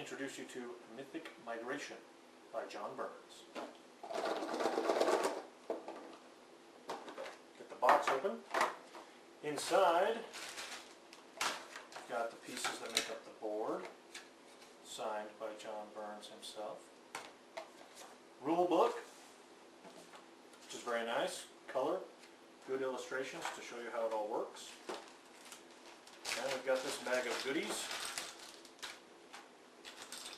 introduce you to Mythic Migration by John Burns. Get the box open. Inside, we've got the pieces that make up the board, signed by John Burns himself. Rule book, which is very nice, color, good illustrations to show you how it all works. And we've got this bag of goodies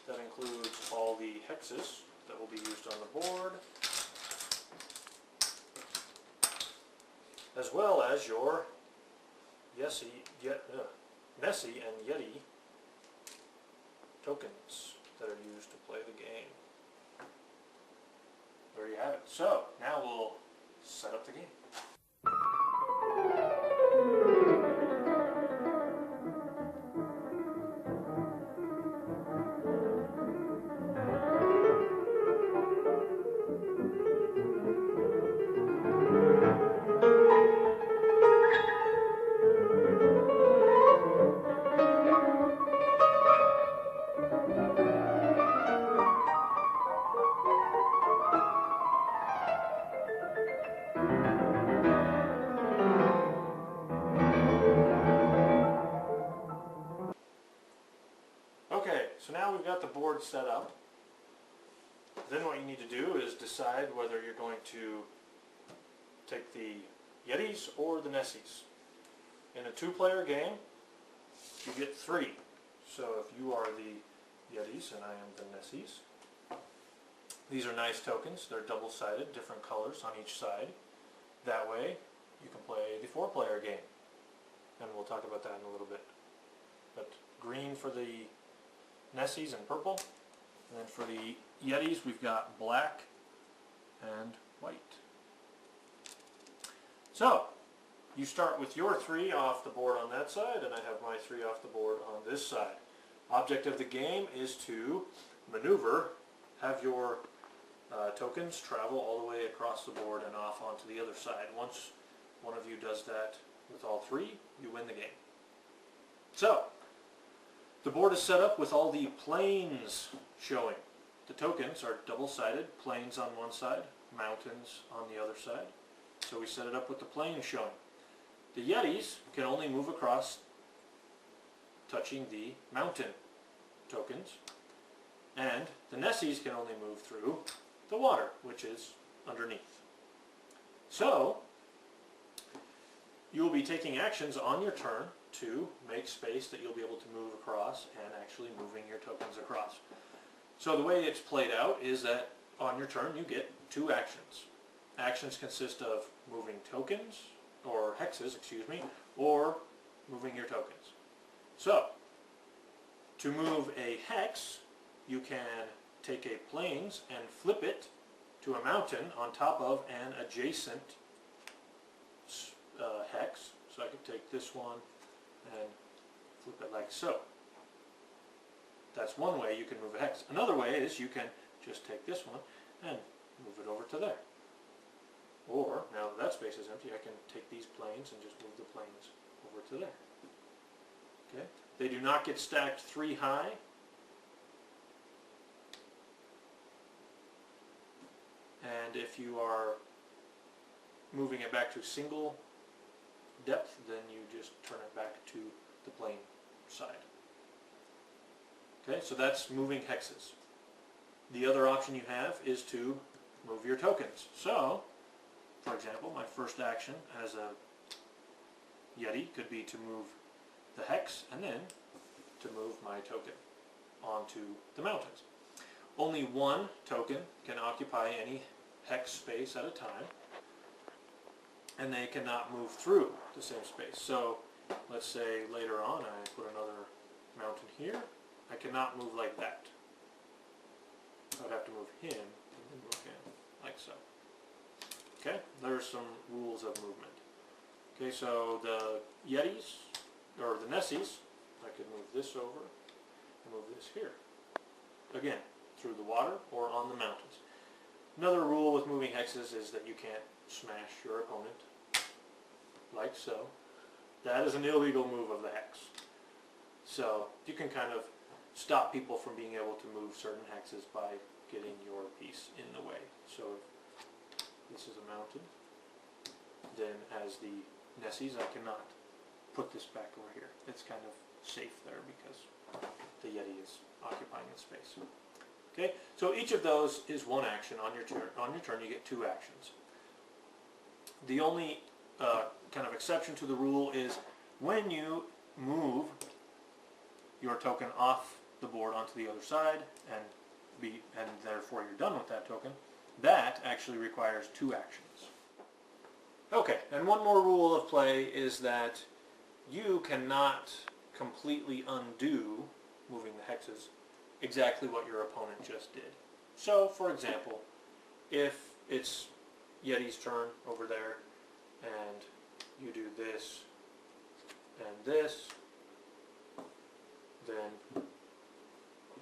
that includes all the hexes that will be used on the board, as well as your Nessie and Yeti tokens that are used to play the game. There you have it. So, now we'll set up the game. Okay, so now we've got the board set up. Then what you need to do is decide whether you're going to take the Yetis or the Nessies. In a two-player game, you get 3. So if you are the Yetis and I am the Nessies, these are nice tokens. They're double-sided, different colors on each side. That way, you can play the 4-player game. And we'll talk about that in a little bit. But green for the Nessies and purple, and then for the Yetis we've got black and white. So, you start with your 3 off the board on that side, and I have my 3 off the board on this side. Object of the game is to maneuver, have your tokens travel all the way across the board and off onto the other side. Once one of you does that with all 3, you win the game. So, the board is set up with all the planes showing. The tokens are double-sided, planes on one side, mountains on the other side. So we set it up with the planes showing. The Yetis can only move across touching the mountain tokens, and the Nessies can only move through the water, which is underneath. So, you will be taking actions on your turn to make space that you'll be able to move across and actually moving your tokens across. So the way it's played out is that on your turn you get 2 actions. Actions consist of moving tokens, or hexes, excuse me, or moving your tokens. So, to move a hex, you can take a plains and flip it to a mountain on top of an adjacent hex. So I could take this one and flip it like so. That's one way you can move a hex. Another way is you can just take this one and move it over to there. Or, now that space is empty, I can take these planes and just move the planes over to there. Okay? They do not get stacked 3 high. And if you are moving it back to single depth, then you just turn it back to the plane side. Okay, so that's moving hexes. The other option you have is to move your tokens. So, for example, my first action as a Yeti could be to move the hex and then to move my token onto the mountains. Only one token can occupy any hex space at a time, and they cannot move through the same space. So let's say later on I put another mountain here. I cannot move like that. I would have to move him and then move him, like so. Okay, there's some rules of movement. Okay, so the Yetis, or the Nessies, I could move this over and move this here. Again, through the water or on the mountains. Another rule with moving hexes is that you can't smash your opponent, like so. That is an illegal move of the hex. So you can kind of stop people from being able to move certain hexes by getting your piece in the way. So this is a mounted. Then as the Nessies, I cannot put this back over here. It's kind of safe there because the Yeti is occupying the space. Okay, so each of those is one action on your turn. On your turn, you get 2 actions. The only kind of exception to the rule is when you move your token off the board onto the other side and therefore you're done with that token, that actually requires 2 actions. Okay, and one more rule of play is that you cannot completely undo, moving the hexes, exactly what your opponent just did. So, for example, if it's Yeti's turn over there, and you do this and this, then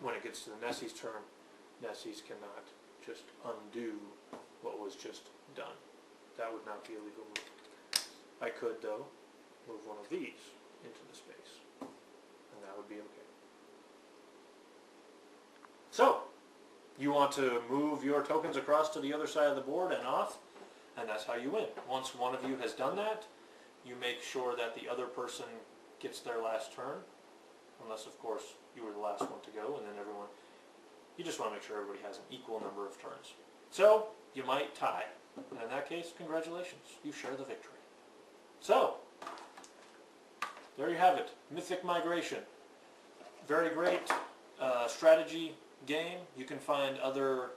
when it gets to the Nessie's turn, Nessies cannot just undo what was just done. That would not be a legal move. I could, though, move one of these into the space, and that would be okay. So, you want to move your tokens across to the other side of the board and off, and that's how you win. Once one of you has done that, you make sure that the other person gets their last turn, unless, of course, you were the last one to go, and then everyone... You just want to make sure everybody has an equal number of turns. So, you might tie. And in that case, congratulations. You share the victory. So, there you have it. Mythic Migration. Very great strategy game. You can find other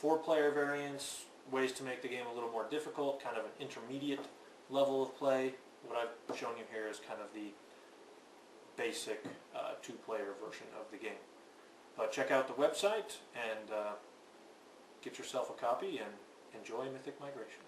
4-player variants, ways to make the game a little more difficult, kind of an intermediate level of play. What I've shown you here is kind of the basic 2-player version of the game. But check out the website and get yourself a copy and enjoy Mythic Migration.